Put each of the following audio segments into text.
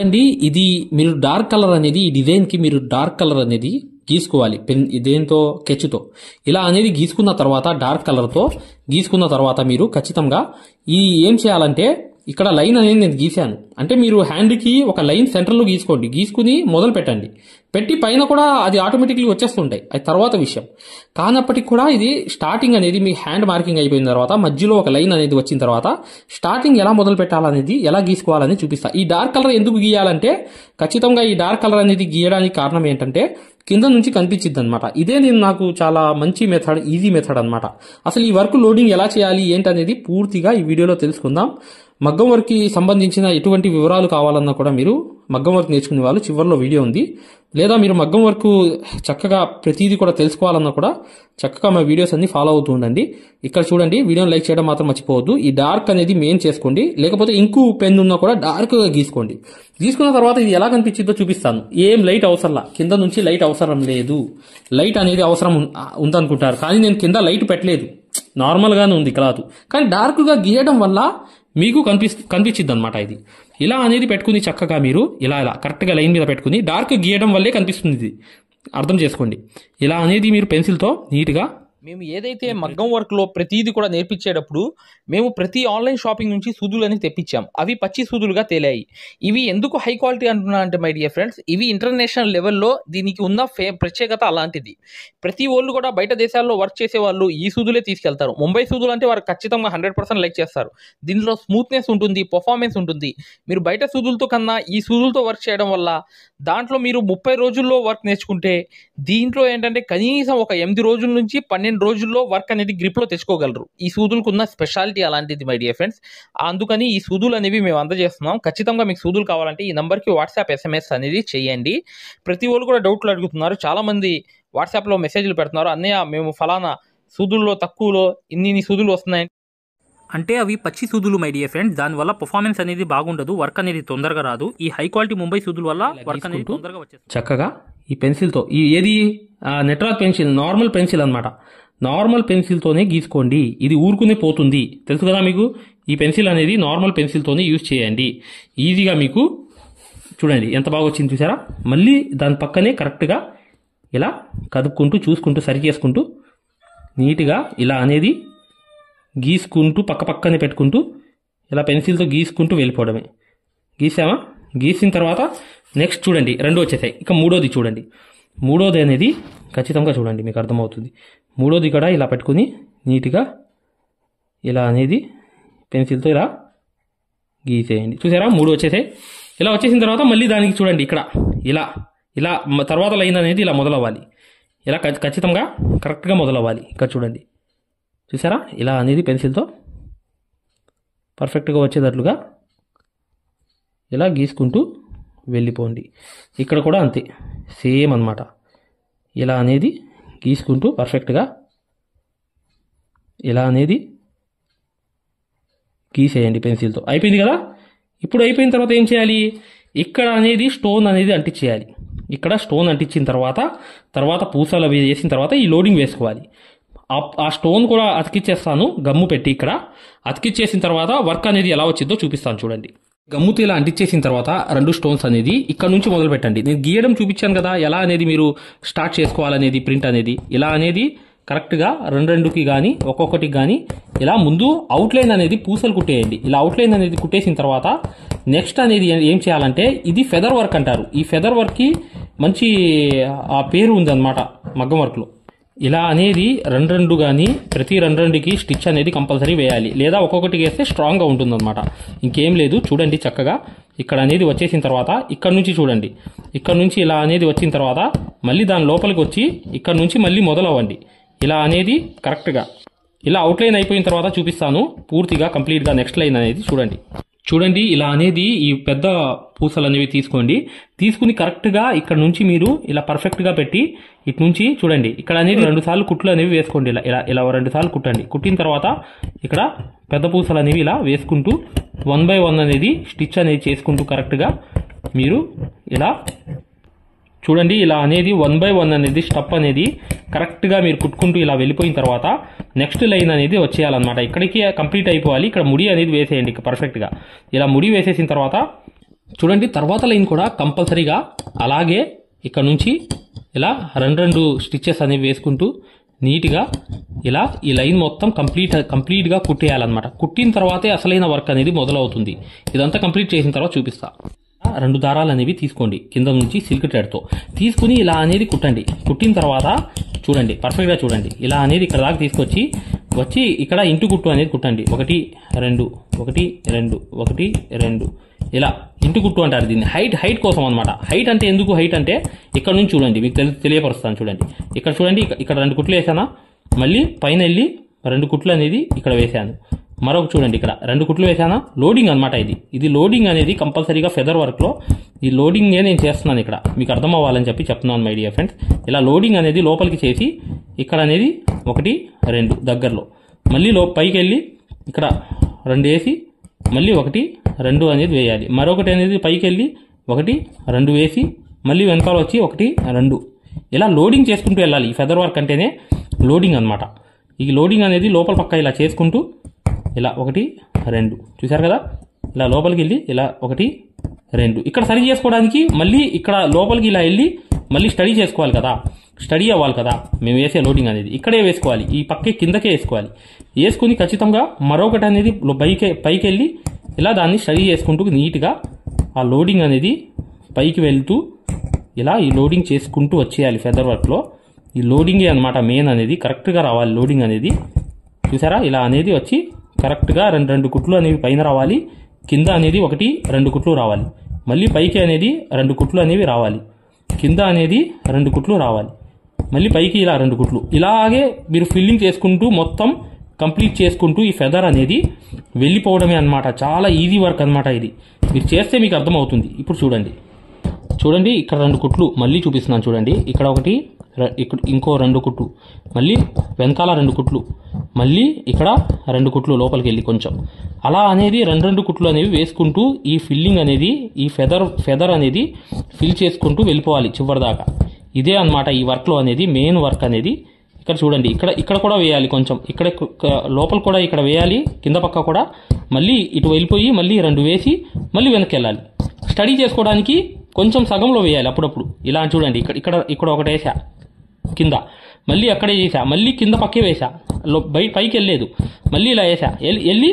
అండి ఇది మీరు డార్క్ కలర్ అనేది ఈ డిజైన్ కి మీరు డార్క్ కలర్ అనేది గీసుకోవాలి పెన్ దేంతో కెచ్తో ఇలా అనేది గీసుకున్న తర్వాత డార్క్ కలర్ తో గీసుకున్న తర్వాత మీరు ఖచ్చితంగా ఈ ఏం చేయాలంటే ఇక్కడ లైన్ అనేది నేను గీశాను అంటే మీరు హ్యాండ్ కి ఒక లైన్ సెంటర్ లో గీసుకోండి గీసుకుని మొదలు పెట్టండి పెట్టి పైన కూడా అది ఆటోమేటిక్లీ వచ్చేస్తుంటాయి అది తర్వాత విషయం కానప్పటికి కూడా ఇది స్టార్టింగ్ అనేది మీ హ్యాండ్ మార్కింగ్ అయిపోయిన తర్వాత మధ్యలో ఒక లైన్ అనేది వచ్చిన తర్వాత స్టార్టింగ్ ఎలా మొదలు పెట్టాలనేది ఎలా గీసుకోవాలని చూపిస్తా ఈ డార్క్ కలర్ ఎందుకు గీయాలంటే ఖచ్చితంగా ఈ డార్క్ కలర్ అనేది గీయడానికి కారణం ఏంటంటే కింద నుంచి కనిపించిద్ది అనమాట ఇదే నాకు చాలా మంచి మెథడ్ ఈజీ మెథడ్ అనమాట అసలు ఈ వర్క్ లోడింగ్ ఎలా చేయాలి ఏంటనేది పూర్తిగా ఈ వీడియోలో తెలుసుకుందాం మగ్గం వర్క్ కి సంబంధించిన ఎటువంటి వివరాలు కావాలన్నా కూడా మీరు మగ్గం వర్క్ నేర్చుకునే వాళ్ళు చివరిలో వీడియో ఉంది లేదా మీరు మగ్గం వర్క్ చక్కగా ప్రతిదీ కూడా తెలుసుకోవాలన్నా కూడా చక్కగా మా వీడియోస్ అన్ని ఫాలో అవుతూ ఉండండి ఇక్కడ చూడండి వీడియోని లైక్ చేయడం మాత్రం మర్చిపోవద్దు ఈ డార్క్ అనేది మెయిన్ చేసుకోండి లేకపోతే ఇంకు పెన్ ఉన్నా కూడా డార్క్ గా గీసుకోండి గీసుకున్న తర్వాత ఇది ఎలా కనిపించిందో చూపిస్తాను ఏం లైట్ అవసరంలా కింద నుంచి లైట్ అవసరం లేదు లైట్ అనేది అవసరం ఉందనుకుంటారు కానీ నేను కింద లైట్ పెట్టలేదు నార్మల్ గానే ఉంది క్లాత్ కానీ డార్క్ గా గీయడం వల్ల మీకు కనిపించిద్ది అనమాట ఇది ఇలా అనేది పెట్టుకుని చక్కగా మీరు ఇలా కరెక్ట్ గా లైన్ మీద పెట్టుకుని డార్క్ గీయడం వల్లే కనిపిస్తుంది ఇది అర్థం చేసుకోండి ఇలా అనేది మీరు పెన్సిల్తో నీట్గా మేము ఏదైతే మగ్గం వర్క్లో ప్రతిదీ కూడా నేర్పించేటప్పుడు మేము ప్రతి ఆన్లైన్ షాపింగ్ నుంచి సూదులని తెప్పించాం అవి పచ్చి సూదులుగా తేలాయి ఇవి ఎందుకు హై క్వాలిటీ అంటున్నా అంటే మై డియర్ ఫ్రెండ్స్ ఇవి ఇంటర్నేషనల్ లెవెల్లో దీనికి ఉన్న ప్రత్యేకత అలాంటిది ప్రతి వాళ్ళు కూడా బయట దేశాల్లో వర్క్ చేసే వాళ్ళు ఈ సూదులే తీసుకెళ్తారు ముంబై సూదులు అంటే వారు ఖచ్చితంగా 100% లైక్ చేస్తారు దీనిలో స్మూత్నెస్ ఉంటుంది పర్ఫార్మెన్స్ ఉంటుంది మీరు బయట సూదులతో కన్నా ఈ సూదులతో వర్క్ చేయడం వల్ల దాంట్లో మీరు 30 రోజుల్లో వర్క్ నేర్చుకుంటే దీంట్లో ఏంటంటే కనీసం ఒక 8 రోజుల నుంచి 12 రోజుల్లో వర్క్ అనేది గ్రిప్లో తెచ్చుకోగలరు ఈ సూదులకు ఉన్న స్పెషాలిటీ అలాంటిది మై డియర్ ఫ్రెండ్స్ అందుకని ఈ సూదులు అనేవి మేము అందజేస్తున్నాం ఖచ్చితంగా మీకు సూదులు కావాలంటే ఈ నెంబర్కి వాట్సాప్ SMS అనేది చేయండి ప్రతి వాళ్ళు కూడా డౌట్లు అడుగుతున్నారు చాలా మంది వాట్సాప్లో మెసేజ్లు పెడుతున్నారు అన్నయ్య మేము ఫలానా సూదుల్లో తక్కువలో ఇన్ని సూదులు వస్తున్నాయి అంటే అవి పచ్చి సూదులు మై డియర్ ఫ్రెండ్స్ దానివల్ల పర్ఫార్మెన్స్ అనేది బాగుండదు వర్క్ అనేది తొందరగా రాదు ఈ హై క్వాలిటీ ముంబై సూదుల వల్ల వర్క్ అనేది తొందరగా వచ్చేస్తుంది చక్కగా ఈ పెన్సిల్తో ఈ ఏది నెట్రాక్ పెన్సిల్ నార్మల్ పెన్సిల్ అనమాట నార్మల్ పెన్సిల్తోనే గీసుకోండి ఇది ఊరుకునే పోతుంది తెలుసు కదా మీకు ఈ పెన్సిల్ అనేది నార్మల్ పెన్సిల్తోనే యూజ్ చేయండి ఈజీగా మీకు చూడండి ఎంత బాగా వచ్చింది చూసారా మళ్ళీ దాని పక్కనే కరెక్ట్గా ఇలా కదుపుకుంటూ చూసుకుంటూ సరి చేసుకుంటూ నీట్గా ఇలా అనేది గీసుకుంటూ పక్కనే పెట్టుకుంటూ ఇలా పెన్సిల్తో గీసుకుంటూ వెళ్ళిపోవడమే గీసామా గీసిన తర్వాత నెక్స్ట్ చూడండి 2 వచ్చేసాయి ఇక మూడోది చూడండి మూడోది అనేది ఖచ్చితంగా చూడండి మీకు అర్థమవుతుంది మూడోది కూడా ఇలా పెట్టుకుని నీట్గా ఇలా అనేది పెన్సిల్తో ఇలా గీసేయండి చూసారా 3 వచ్చేసాయి ఇలా వచ్చేసిన తర్వాత మళ్ళీ దానికి చూడండి ఇక్కడ ఇలా తర్వాత లైన్ అనేది ఇలా మొదలవ్వాలి ఇలా ఖచ్చితంగా కరెక్ట్గా మొదలవ్వాలి ఇక్కడ చూడండి చూసారా ఇలా అనేది పెన్సిల్తో పర్ఫెక్ట్గా వచ్చేటట్లుగా ఇలా గీసుకుంటూ వెళ్ళిపోండి ఇక్కడ కూడా అంతే సేమ్ అన్నమాట ఇలా అనేది గీసుకుంటూ పర్ఫెక్ట్గా ఇలా అనేది గీసేయండి పెన్సిల్తో అయిపోయింది కదా ఇప్పుడు అయిపోయిన తర్వాత ఏం చేయాలి ఇక్కడ అనేది స్టోన్ అనేది అంటించేయాలి ఇక్కడ స్టోన్ అంటించిన తర్వాత పూసలు అవి వేసిన తర్వాత ఈ లోడింగ్ వేసుకోవాలి ఆ స్టోన్ కూడా అతికిచ్చేస్తాను గమ్ము పెట్టి ఇక్కడ అతికిచ్చేసిన తర్వాత వర్క్ అనేది ఎలా వచ్చిందో చూపిస్తాను చూడండి గమ్ముతో ఇలా అంటించేసిన తర్వాత 2 స్టోన్స్ అనేది ఇక్కడ నుంచి మొదలు పెట్టండి నేను గీయడం చూపించాను కదా ఎలా అనేది మీరు స్టార్ట్ చేసుకోవాలనేది ప్రింట్ అనేది ఇలా అనేది కరెక్ట్గా 2కి కానీ ఒక్కొక్కటికి కానీ ఇలా ముందు అవుట్లైన్ అనేది పూసలు కుట్టేయండి ఇలా అవుట్లైన్ అనేది కుట్టేసిన తర్వాత నెక్స్ట్ అనేది ఏం చేయాలంటే ఇది ఫెదర్ వర్క్ అంటారు ఈ ఫెదర్ వర్క్కి మంచి ఆ పేరు ఉందన్నమాట మగ్గం వర్క్లో ఇలా అనేది 2 కానీ ప్రతి 2కి స్టిచ్ అనేది కంపల్సరీ వేయాలి లేదా ఒక్కొక్కటికి వేస్తే స్ట్రాంగ్గా ఉంటుందన్నమాట ఇంకేం లేదు చూడండి చక్కగా ఇక్కడ అనేది వచ్చేసిన తర్వాత ఇక్కడ నుంచి చూడండి ఇక్కడ నుంచి ఇలా అనేది వచ్చిన తర్వాత మళ్ళీ దాని లోపలికి వచ్చి ఇక్కడ నుంచి మళ్ళీ మొదలవ్వండి ఇలా అనేది కరెక్ట్గా ఇలా అవుట్లైన్ అయిపోయిన తర్వాత చూపిస్తాను పూర్తిగా కంప్లీట్గా నెక్స్ట్ లైన్ అనేది చూడండి ఇలా అనేది ఈ పెద్ద పూసలు అనేవి తీసుకుని కరెక్ట్గా ఇక్కడ నుంచి మీరు ఇలా పర్ఫెక్ట్గా పెట్టి ఇటు నుంచి చూడండి ఇక్కడ అనేది 2 సార్లు కుట్లు అనేవి వేసుకోండి ఇలా 2 సార్లు కుట్టండి కుట్టిన తర్వాత ఇక్కడ పెద్ద పూసలు అనేవి ఇలా వేసుకుంటూ 1 by 1 అనేది స్టిచ్ అనేది చేసుకుంటూ కరెక్ట్గా మీరు ఇలా చూడండి ఇలా అనేది 1 by 1 అనేది స్టెప్ అనేది కరెక్ట్గా మీరు కుట్టుకుంటూ ఇలా వెళ్ళిపోయిన తర్వాత నెక్స్ట్ లైన్ అనేది వచ్చేయాలన్నమాట ఇక్కడికి కంప్లీట్ అయిపోవాలి ఇక్కడ ముడి అనేది వేసేయండి పర్ఫెక్ట్గా ఇలా ముడి వేసేసిన తర్వాత చూడండి తర్వాత లైన్ కూడా కంపల్సరీగా అలాగే ఇక్కడ నుంచి ఇలా రెండు స్టిచ్చెస్ అనేవి వేసుకుంటూ నీట్గా ఇలా ఈ లైన్ మొత్తం కంప్లీట్గా కుట్టేయాలన్నమాట. కుట్టిన తర్వాతే అసలైన వర్క్ అనేది మొదలవుతుంది. ఇదంతా కంప్లీట్ చేసిన తర్వాత చూపిస్తా. 2 దారాలు అనేవి తీసుకోండి కింద నుంచి సిల్క్ థ్రెడ్తో తీసుకుని ఇలా అనేది కుట్టండి. కుట్టిన తర్వాత చూడండి పర్ఫెక్ట్గా చూడండి ఇలా అనేది ఇక్కడ దాకా తీసుకొచ్చి ఇక్కడ ఇంటు కుట్టు అనేది కుట్టండి. 1 2 1 2 1 2 ఇలా ఇంటు కుట్టు అంటారు దీన్ని. హైట్ కోసం అనమాట. హైట్ అంటే ఎందుకు హైట్ అంటే ఇక్కడ నుంచి చూడండి మీకు తెలియపరుస్తాను. చూడండి ఇక్కడ చూడండి ఇక్కడ 2 కుట్లు వేసానా, మళ్ళీ పైన వెళ్ళి 2 కుట్లు అనేది ఇక్కడ వేసాను. మరొక చూడండి ఇక్కడ 2 కుట్లు వేసానా, లోడింగ్ అనమాట. ఇది లోడింగ్ అనేది కంపల్సరీగా ఫెదర్ వర్క్లో ఈ లోడింగే నేను చేస్తున్నాను. ఇక్కడ మీకు అర్థం అవ్వాలని చెప్పి చెప్తున్నాను మై డియర్ ఫ్రెండ్స్. ఇలా లోడింగ్ అనేది లోపలికి చేసి ఇక్కడ అనేది 1 2 దగ్గరలో మళ్ళీ పైకి వెళ్ళి ఇక్కడ 2 వేసి మళ్ళీ 1 2 అనేది వేయాలి. మరొకటి అనేది పైకి వెళ్ళి 1 2 వేసి మళ్ళీ వెనకాల వచ్చి 1 2 ఇలా లోడింగ్ చేసుకుంటూ వెళ్ళాలి. ఈ ఫెదర్ వర్క్ అంటేనే లోడింగ్ అనమాట. ఈ లోడింగ్ అనేది లోపల పక్క ఇలా చేసుకుంటూ ఇలా 1 2 చూసారు కదా, ఇలా లోపలికి వెళ్ళి ఇలా 1 2 ఇక్కడ సరి చేసుకోవడానికి మళ్ళీ ఇక్కడ లోపలికి ఇలా వెళ్ళి మళ్ళీ స్టడీ చేసుకోవాలి కదా, స్టడీ అవ్వాలి కదా. మేము వేసే లోడింగ్ అనేది ఇక్కడే వేసుకోవాలి, ఈ పక్కే కిందకే వేసుకోవాలి. వేసుకుని ఖచ్చితంగా మరొకటి అనేది పైకి వెళ్ళి ఇలా దాన్ని స్టడీ చేసుకుంటూ నీట్గా ఆ లోడింగ్ అనేది పైకి వెళ్తూ ఇలా ఈ లోడింగ్ చేసుకుంటూ వచ్చేయాలి. ఫెదర్ వర్క్లో ఈ లోడింగే అనమాట మెయిన్ అనేది. కరెక్ట్గా రావాలి లోడింగ్ అనేది. చూసారా ఇలా అనేది వచ్చి కరెక్ట్గా 2 కుట్లు అనేవి పైన రావాలి, కింద అనేది 1 2 కుట్లు రావాలి, మళ్ళీ పైకి అనేది 2 కుట్లు అనేవి రావాలి, కింద అనేది 2 కుట్లు రావాలి, మళ్ళీ పైకి ఇలా 2 కుట్లు. ఇలాగే మీరు ఫిల్లింగ్ చేసుకుంటూ మొత్తం కంప్లీట్ చేసుకుంటూ ఈ ఫెదర్ అనేది వెళ్ళిపోవడమే అనమాట. చాలా ఈజీ వర్క్ అనమాట. ఇది మీరు చేస్తే మీకు అర్థమవుతుంది. ఇప్పుడు చూడండి ఇక్కడ 2 కుట్లు మళ్ళీ చూపిస్తున్నాను. చూడండి ఇక్కడ ఇక్కడ ఇంకో 2 కుట్లు, మళ్ళీ వెనకాల 2 కుట్లు, మళ్ళీ ఇక్కడ 2 కుట్లు లోపలికి వెళ్ళి కొంచెం అలా అనేది 2 కుట్లు అనేవి వేసుకుంటూ ఈ ఫిల్లింగ్ అనేది ఈ ఫెదర్ అనేది ఫిల్ చేసుకుంటూ వెళ్ళిపోవాలి చివరి దాకా. ఇదే అనమాట ఈ వర్క్లో అనేది మెయిన్ వర్క్ అనేది. ఇక్కడ చూడండి ఇక్కడ కూడా వేయాలి కొంచెం, ఇక్కడ లోపల కూడా ఇక్కడ వేయాలి, కింద పక్క కూడా మళ్ళీ ఇటు వెళ్ళిపోయి మళ్ళీ 2 వేసి మళ్ళీ వెనక్కి వెళ్ళాలి. స్టడీ చేసుకోవడానికి కొంచెం సగంలో వేయాలి అప్పుడప్పుడు. ఇలా చూడండి ఇక్కడ ఒకటి వేసా కింద, మళ్ళీ అక్కడే చేసా, మళ్ళీ కింద పక్కే వేసా, పైకి వెళ్ళలేదు, మళ్ళీ ఇలా వేసా, వెళ్ళి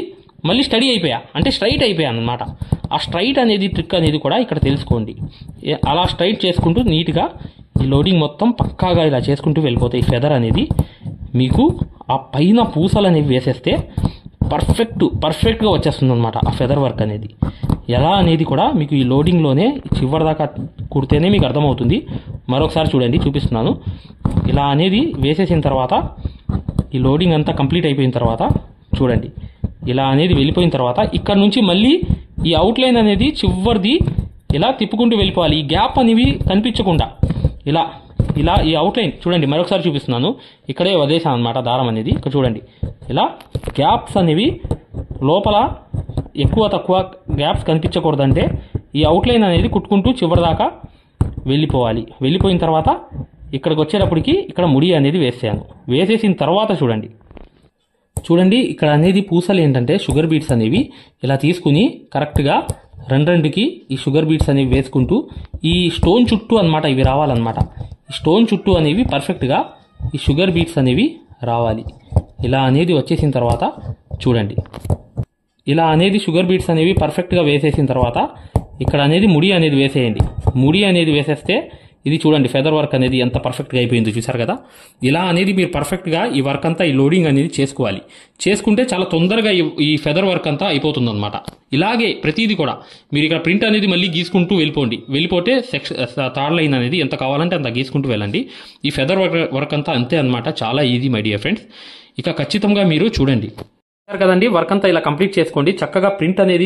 మళ్ళీ స్టడీ అయిపోయా, అంటే స్ట్రైట్ అయిపోయాను అనమాట. ఆ స్ట్రైట్ అనేది ట్రిక్ అనేది కూడా ఇక్కడ తెలుసుకోండి. అలా స్ట్రైట్ చేసుకుంటూ నీట్గా ఈ లోడింగ్ మొత్తం పక్కాగా ఇలా చేసుకుంటూ వెళ్ళిపోతాయి. ఫెదర్ అనేది మీకు ఆ పైన పూసలు అనేవి వేసేస్తే పర్ఫెక్ట్గా వచ్చేస్తుంది అనమాట ఆ ఫెదర్ వర్క్ అనేది. ఎలా అనేది కూడా మీకు ఈ లోడింగ్లోనే చివరి దాకా కుడితేనే మీకు అర్థమవుతుంది. మరొకసారి చూడండి చూపిస్తున్నాను. ఇలా అనేది వేసేసిన తర్వాత ఈ లోడింగ్ అంతా కంప్లీట్ అయిపోయిన తర్వాత చూడండి ఇలా అనేది వెళ్ళిపోయిన తర్వాత ఇక్కడ నుంచి మళ్ళీ ఈ అవుట్లైన్ అనేది చివరిది ఇలా తిప్పుకుంటూ వెళ్ళిపోవాలి. ఈ గ్యాప్ అనేవి కనిపించకుండా ఇలా ఈ అవుట్లైన్ చూడండి మరొకసారి చూపిస్తున్నాను. ఇక్కడే వదిలేసాను అనమాట దారం అనేది. ఇక్కడ చూడండి ఇలా గ్యాప్స్ అనేవి లోపల ఎక్కువ తక్కువ గ్యాప్స్ కనిపించకూడదంటే ఈ అవుట్లైన్ అనేది కుట్టుకుంటూ చివరి దాకా వెళ్ళిపోవాలి. వెళ్ళిపోయిన తర్వాత ఇక్కడికి వచ్చేటప్పటికి ఇక్కడ ముడి అనేది వేసేసిన తర్వాత చూడండి ఇక్కడ అనేది పూసలు ఏంటంటే షుగర్ బీట్స్ అనేవి ఇలా తీసుకుని కరెక్ట్గా 2కి ఈ షుగర్ బీట్స్ అనేవి వేసుకుంటూ ఈ స్టోన్ చుట్టూ అనమాట ఇవి రావాలన్నమాట. ఈ స్టోన్ చుట్టూ అనేవి పర్ఫెక్ట్గా ఈ షుగర్ బీట్స్ అనేవి రావాలి. ఇలా అనేది వచ్చేసిన తర్వాత చూడండి ఇలా అనేది షుగర్ బీట్స్ అనేవి పర్ఫెక్ట్గా వేసేసిన తర్వాత ఇక్కడ అనేది ముడి అనేది వేసేయండి. ముడి అనేది వేసేస్తే ఇది చూడండి ఫెదర్ వర్క్ అనేది ఎంత పర్ఫెక్ట్గా అయిపోయిందో చూసారు కదా. ఇలా అనేది మీరు పర్ఫెక్ట్గా ఈ వర్క్ అంతా ఈ లోడింగ్ అనేది చేసుకోవాలి. చేసుకుంటే చాలా తొందరగా ఈ ఫెదర్ వర్క్ అంతా అయిపోతుంది అనమాట. ఇలాగే ప్రతిదీ కూడా మీరు ఇక్కడ ప్రింట్ అనేది మళ్ళీ గీసుకుంటూ వెళ్ళిపోతే థర్డ్ లైన్ అనేది ఎంత కావాలంటే అంత గీసుకుంటూ వెళ్ళండి. ఈ ఫెదర్ వర్క్ అంతా అంతే అనమాట. చాలా ఈజీ మై డియర్ ఫ్రెండ్స్. ఇక ఖచ్చితంగా మీరు చూడండి కదండి వర్క్ అంతా ఇలా కంప్లీట్ చేసుకోండి. చక్కగా ప్రింట్ అనేది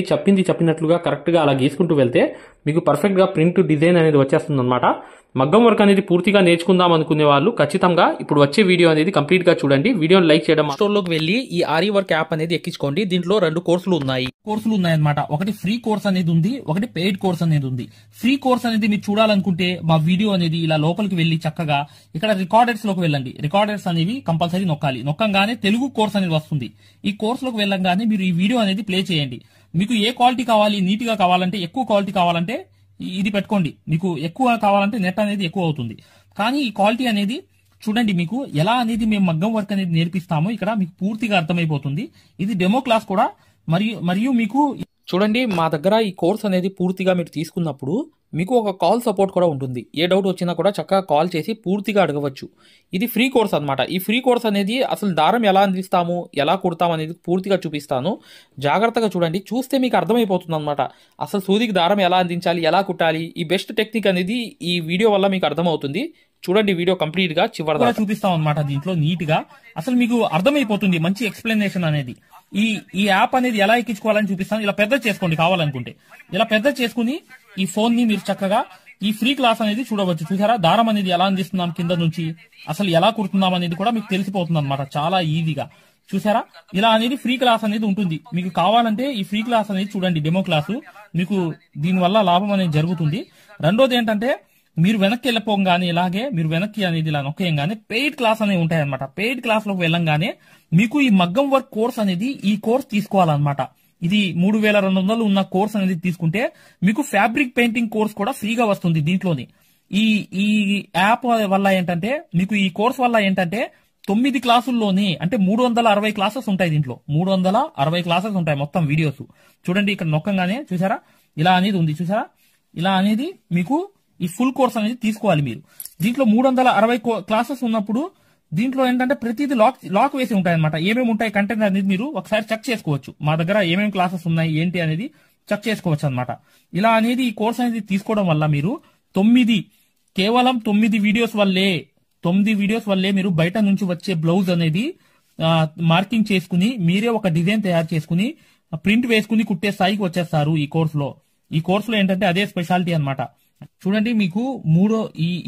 చెప్పినట్లుగా కరెక్ట్గా అలా గీసుకుంటూ వెళ్తే మీకు పర్ఫెక్ట్గా ప్రింట్ డిజైన్ అనేది వచ్చేస్తుంది అనమాట. మగ్గం వర్క్ అనేది పూర్తిగా నేర్చుకుందాం అనుకునే వాళ్ళు ఖచ్చితంగా ఇప్పుడు వచ్చే వీడియో అనేది కంప్లీట్ గా చూడండి. వీడియోని లైక్ చేయడం స్టోర్ లోకి వెళ్ళి ఈ ఆరి వర్క్ యాప్ అనేది ఎక్కించుకోండి. దీంట్లో 2 కోర్సులు ఉన్నాయన్నమాట. ఒకటి ఫ్రీ కోర్స్ అనేది ఉంది, ఒకటి పెయిడ్ కోర్స్ అనేది ఉంది. ఫ్రీ కోర్స్ అనేది మీరు చూడాలనుకుంటే మా వీడియో అనేది ఇలా లోపలికి వెళ్ళి చక్కగా ఇక్కడ రికార్డర్స్ లోకి వెళ్ళండి. రికార్డర్స్ అనేవి కంపల్సరీ నొక్కంగానే తెలుగు కోర్స్ అనేది వస్తుంది. ఈ కోర్స్ లోకి వెళ్ళంగానే మీరు ఈ వీడియో అనేది ప్లే చేయండి. మీకు ఏ క్వాలిటీ కావాలి, నీట్ గా కావాలంటే, ఎక్కువ క్వాలిటీ కావాలంటే ఇది పెట్టుకోండి. మీకు ఎక్కువ కావాలంటే నెట్ అనేది ఎక్కువ అవుతుంది. కానీ ఈ క్వాలిటీ అనేది చూడండి, మీకు ఎలా అనేది మేము మగ్గం వర్క్ అనేది నేర్పిస్తామో ఇక్కడ మీకు పూర్తిగా అర్థమైపోతుంది. ఇది డెమో క్లాస్ కూడా మరియు మీకు చూడండి, మా దగ్గర ఈ కోర్స్ అనేది పూర్తిగా మీరు తీసుకున్నప్పుడు మీకు ఒక కాల్ సపోర్ట్ కూడా ఉంటుంది. ఏ డౌట్ వచ్చినా కూడా చక్కగా కాల్ చేసి పూర్తిగా అడగవచ్చు. ఇది ఫ్రీ కోర్స్ అన్నమాట. ఈ ఫ్రీ కోర్స్ అనేది అసలు దారం ఎలా అందిస్తాము, ఎలా కుడతాము అనేది పూర్తిగా చూపిస్తాను. జాగ్రత్తగా చూడండి, చూస్తే మీకు అర్థమైపోతుంది అనమాట. అసలు సూదికి దారం ఎలా అందించాలి, ఎలా కుట్టాలి, ఈ బెస్ట్ టెక్నిక్ అనేది ఈ వీడియో వల్ల మీకు అర్థమవుతుంది. చూడండి, వీడియో కంప్లీట్ గా చివరిదాకా చూపిస్తాం అనమాట. దీంట్లో నీట్ గా అసలు మీకు అర్థమైపోతుంది, మంచి ఎక్స్ప్లెనేషన్ అనేది. ఈ యాప్ అనేది ఎలా ఎక్కించుకోవాలని చూపిస్తాను. ఇలా పెద్ద చేసుకోండి కావాలనుకుంటే. ఇలా పెద్ద చేసుకుని ఈ ఫోన్ ని మీరు చక్కగా ఈ ఫ్రీ క్లాస్ అనేది చూడవచ్చు. చూసారా, దారం అనేది ఎలా అందిస్తున్నాం కింద నుంచి, అసలు ఎలా కుడుతున్నాం అనేది కూడా మీకు తెలిసిపోతుంది అనమాట, చాలా ఈజీగా. చూసారా, ఇలా అనేది ఫ్రీ క్లాస్ అనేది ఉంటుంది. మీకు కావాలంటే ఈ ఫ్రీ క్లాస్ అనేది చూడండి, డెమో క్లాసు. మీకు దీనివల్ల లాభం అనేది జరుగుతుంది. రెండోది ఏంటంటే, మీరు వెనక్కి వెళ్ళిపోగానే ఇలాగే మీరు వెనక్కి అనేది ఇలా నొక్కేయంగానే పెయిడ్ క్లాస్ అనేవి ఉంటాయి అనమాట. పెయిడ్ క్లాస్ లోకి వెళ్ళంగానే మీకు ఈ మగ్గం వర్క్ కోర్స్ అనేది ఈ కోర్స్ తీసుకోవాలన్నమాట. ఇది 3200 ఉన్న కోర్స్ అనేది తీసుకుంటే మీకు ఫ్యాబ్రిక్ పెయింటింగ్ కోర్స్ కూడా ఫ్రీగా వస్తుంది దీంట్లోని. ఈ యాప్ వల్ల ఏంటంటే, మీకు ఈ కోర్స్ వల్ల ఏంటంటే 9 క్లాసుల్లోని అంటే 360 క్లాసెస్ ఉంటాయి. దీంట్లో 360 క్లాసెస్ ఉంటాయి మొత్తం వీడియోస్. చూడండి, ఇక్కడ నొక్కంగానే చూసారా ఇలా అనేది ఉంది. చూసారా, ఇలా అనేది మీకు ఈ ఫుల్ కోర్స్ అనేది తీసుకోవాలి మీరు. దీంట్లో 360 క్లాసెస్ ఉన్నప్పుడు దీంట్లో ఏంటంటే ప్రతిదీ లాక్ వేసి ఉంటాయి అనమాట. ఏమేమి ఉంటాయి కంటెంట్ అనేది మీరు ఒకసారి చెక్ చేసుకోవచ్చు. మా దగ్గర ఏమేమి క్లాసెస్ ఉన్నాయి ఏంటి అనేది చెక్ చేసుకోవచ్చు అనమాట. ఇలా అనేది ఈ కోర్స్ అనేది తీసుకోవడం వల్ల మీరు కేవలం 9 వీడియోస్ వల్లే మీరు బయట నుంచి వచ్చే బ్లౌజ్ అనేది మార్కింగ్ చేసుకుని మీరే ఒక డిజైన్ తయారు చేసుకుని ప్రింట్ వేసుకుని కుట్టే స్థాయికి వచ్చేస్తారు ఈ కోర్సులో ఏంటంటే అదే స్పెషాలిటీ అన్నమాట. చూడండి, మీకు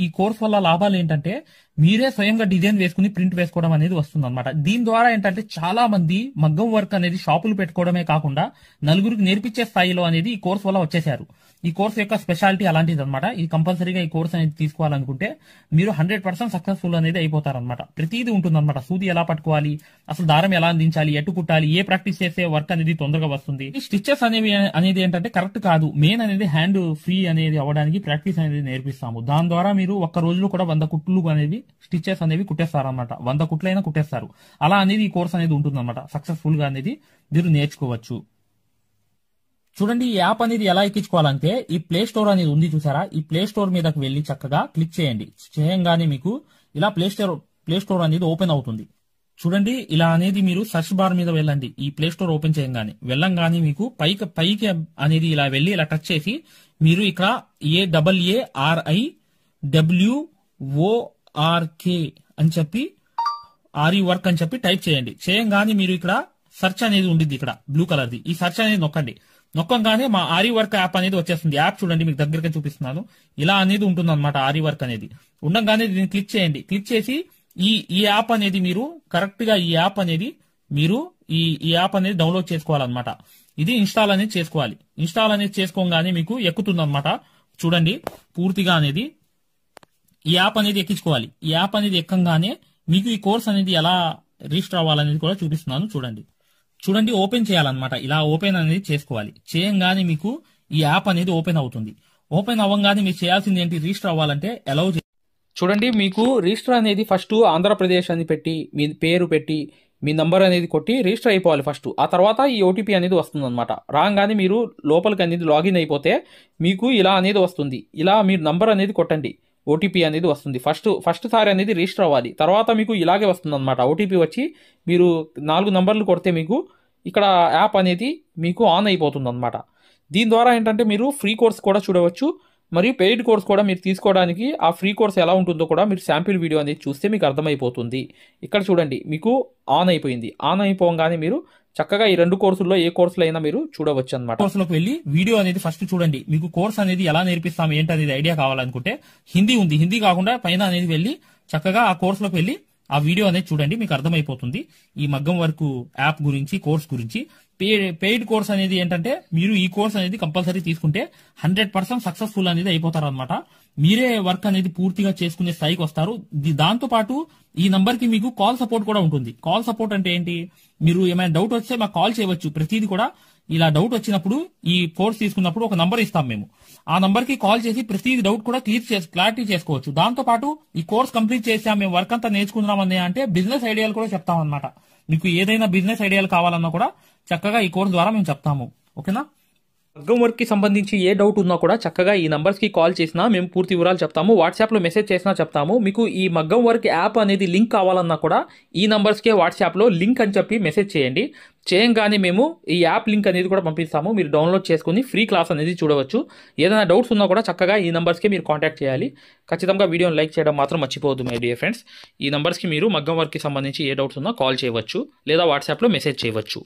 ఈ కోర్స్ వల్ల లాభాలు ఏంటంటే మీరే స్వయంగా డిజైన్ వేసుకుని ప్రింట్ వేసుకోవడం అనేది వస్తుంది అనమాట. దీని ద్వారా ఏంటంటే చాలా మంది మగ్గం వర్క్ అనేది షాపులు పెట్టుకోవడమే కాకుండా నలుగురికి నేర్పించే స్థాయిలో అనేది ఈ కోర్స్ వల్ల వచ్చేసారు. ఈ కోర్స్ యొక్క స్పెషాలిటీ అలాంటిది అనమాట. ఇది కంపల్సరీగా ఈ కోర్స్ అనేది తీసుకోవాలనుకుంటే మీరు 100% సక్సెస్ఫుల్ అనేది అయిపోతారనమాట. ప్రతిదీ ఉంటుంది అనమాట. సూది ఎలా పట్టుకోవాలి, అసలు దారం ఎలా అందించాలి, ఎటు కుట్టాలి, ఏ ప్రాక్టీస్ చేస్తే వర్క్ అనేది తొందరగా వస్తుంది. ఈ స్టిచెస్ అనేది ఏంటంటే కరెక్ట్ కాదు. మెయిన్ అనేది హ్యాండ్ ఫ్రీ అనేది అవ్వడానికి ప్రాక్టీస్ అనేది నేర్పిస్తాము. దాని ద్వారా మీరు ఒక్క రోజులో కూడా 100 కుట్లు అనేవి స్టిచెస్ అనేవి కుట్టేస్తారనమాట. 100 కుట్లైనా కుట్టేస్తారు. అలా అనేది ఈ కోర్స్ అనేది ఉంటుంది అనమాట. సక్సెస్ఫుల్ గా అనేది మీరు నేర్చుకోవచ్చు. చూడండి, ఈ యాప్ అనేది ఎలా ఎక్కించుకోవాలంటే ఈ ప్లే స్టోర్ అనేది ఉంది చూసారా, ఈ ప్లే స్టోర్ మీదకి వెళ్ళి చక్కగా క్లిక్ చేయండి. చేయంగానే మీకు ఇలా ప్లే స్టోర్ అనేది ఓపెన్ అవుతుంది. చూడండి, ఇలా అనేది మీరు సర్చ్ బార్ మీద వెళ్ళండి. ఈ ప్లే స్టోర్ ఓపెన్ వెళ్ళంగానే మీకు పైకి అనేది ఇలా వెళ్ళి ఇలా టచ్ చేసి మీరు ఇక్కడ AARIWORK అని చెప్పి ఆరి వర్క్ అని చెప్పి టైప్ చేయండి. చేయంగానే మీరు ఇక్కడ సెర్చ్ అనేది ఉండిద్ది, ఇక్కడ బ్లూ కలర్ ది. ఈ సెర్చ్ అనేది నొక్కంగానే మా ఆరి వర్క్ యాప్ అనేది వచ్చేస్తుంది. యాప్ చూడండి, మీకు దగ్గరగా చూపిస్తున్నాను. ఇలా అనేది ఉంటుంది అనమాట. ఆరి వర్క్ అనేది ఉండగానే దీన్ని క్లిక్ చేయండి. క్లిక్ చేసి ఈ యాప్ అనేది మీరు కరెక్ట్ గా ఈ యాప్ అనేది డౌన్లోడ్ చేసుకోవాలన్నమాట. ఇది ఇన్స్టాల్ అనేది చేసుకోవాలి. ఇన్స్టాల్ అనేది చేసుకోగానే మీకు ఎక్కుతుంది అనమాట. చూడండి, పూర్తిగా అనేది ఈ యాప్ అనేది ఎక్కించుకోవాలి. ఈ యాప్ అనేది ఎక్కంగానే మీకు ఈ కోర్స్ అనేది ఎలా రిజిస్టర్ అవ్వాలనేది కూడా చూపిస్తున్నాను. చూడండి, ఓపెన్ చేయాలన్నమాట. ఇలా ఓపెన్ అనేది చేసుకోవాలి. చేయంగానే మీకు ఈ యాప్ అనేది ఓపెన్ అవుతుంది. ఓపెన్ అవ్వగానే మీరు చేయాల్సింది ఏంటి, రిజిస్టర్ అవ్వాలంటే అలౌ చూడండి, మీకు రిజిస్టర్ అనేది ఫస్ట్ ఆంధ్రప్రదేశ్ అని పెట్టి మీ పేరు పెట్టి మీ నంబర్ అనేది కొట్టి రిజిస్టర్ అయిపోవాలి ఫస్ట్. ఆ తర్వాత ఈ ఓటీపీ అనేది వస్తుంది అనమాట. రాగానే మీరు లోపలికి అనేది లాగిన్ అయిపోతే మీకు ఇలా అనేది వస్తుంది. ఇలా మీరు నంబర్ అనేది కొట్టండి, ఓటీపీ అనేది వస్తుంది. ఫస్ట్ సారి అనేది రిజిస్టర్ అవ్వాలి. తర్వాత మీకు ఇలాగే వస్తుంది అనమాట. ఓటీపీ వచ్చి మీరు 4 నంబర్లు కొడితే మీకు ఇక్కడ యాప్ అనేది మీకు ఆన్ అయిపోతుంది అనమాట. దీని ద్వారా ఏంటంటే మీరు ఫ్రీ కోర్స్ కూడా చూడవచ్చు మరియు పెయిడ్ కోర్స్ కూడా మీరు తీసుకోవడానికి ఆ ఫ్రీ కోర్స్ ఎలా ఉంటుందో కూడా మీరు శాంపిల్ వీడియో అనేది చూస్తే మీకు అర్థమైపోతుంది. ఇక్కడ చూడండి, మీకు ఆన్ అయిపోయింది. ఆన్ అయిపోగానే మీరు చక్కగా ఈ 2 కోర్సుల్లో ఏ కోర్సులో అయినా మీరు చూడవచ్చు అనమాట. కోర్సులోకి వెళ్ళి వీడియో అనేది ఫస్ట్ చూడండి. మీకు కోర్స్ అనేది ఎలా నేర్పిస్తాం ఏంటి అనేది ఐడియా కావాలనుకుంటే హిందీ ఉంది, హిందీ కాకుండా పైన అనేది వెళ్ళి చక్కగా ఆ కోర్సులోకి వెళ్ళి ఆ వీడియో అనేది చూడండి, మీకు అర్థమైపోతుంది ఈ మగ్గం వర్క్ యాప్ గురించి, కోర్స్ గురించి. పెయిడ్ కోర్స్ అనేది ఏంటంటే మీరు ఈ కోర్స్ అనేది కంపల్సరీ తీసుకుంటే 100% సక్సెస్ఫుల్ అనేది అయిపోతారు అనమాట. మీరే వర్క్ అనేది పూర్తిగా చేసుకునే స్థాయికి వస్తారు. దాంతో పాటు ఈ నంబర్ కి మీకు కాల్ సపోర్ట్ కూడా ఉంటుంది. కాల్ సపోర్ట్ అంటే ఏంటి, మీరు ఏమైనా డౌట్ వస్తే మాకు కాల్ చేయవచ్చు. ప్రతిదీ కూడా ఇలా డౌట్ వచ్చినప్పుడు ఈ కోర్స్ తీసుకున్నప్పుడు ఒక నంబర్ ఇస్తాం మేము. ఆ నంబర్ కి కాల్ చేసి ప్రతి డౌట్ కూడా క్లారిటీ చేసుకోవచ్చు. దాంతో పాటు ఈ కోర్స్ కంప్లీట్ చేసాం, మేము వర్క్ అంతా నేర్చుకుందామని అంటే బిజినెస్ ఐడియాలు కూడా చెప్తాం అనమాట. మీకు ఏదైనా బిజినెస్ ఐడియాలు కావాలన్నా కూడా చక్కగా ఈ కోర్స్ ద్వారా మేము చెప్తాము. ఓకేనా? మగ్గం వర్క్ కి సంబంధించి ఏ డౌట్ ఉన్నా కూడా చక్కగా ఈ నంబర్స్ కి కాల్ చేసినా మేము పూర్తి వివరాలు చెప్తాము. వాట్సాప్ లో మెసేజ్ చేసినా చెప్తాము. మీకు ఈ మగ్గం వర్క్ యాప్ అనేది లింక్ కావాలన్నా కూడా ఈ నంబర్స్ కే వాట్సాప్ లో లింక్ అని చెప్పి మెసేజ్ చేయండి. చేయంగానే మేము ఈ యాప్ లింక్ అనేది కూడా పంపిస్తాము. మీరు డౌన్లోడ్ చేసుకుని ఫ్రీ క్లాస్ అనేది చూడవచ్చు. ఏదైనా డౌట్స్ ఉన్నా కూడా చక్కగా ఈ నంబర్స్కి మీరు కాంటాక్ట్ చేయాలి. ఖచ్చితంగా వీడియోని లైక్ చేయడం మాత్రం మర్చిపోవద్దు మై డియర్ ఫ్రెండ్స్. ఈ నంబర్స్కి మీరు మగ్గం వర్క్కి సంబంధించి ఏ డౌట్స్ ఉన్నా కాల్ చేయవచ్చు లేదా వాట్సాప్లో మెసేజ్ చేయవచ్చు.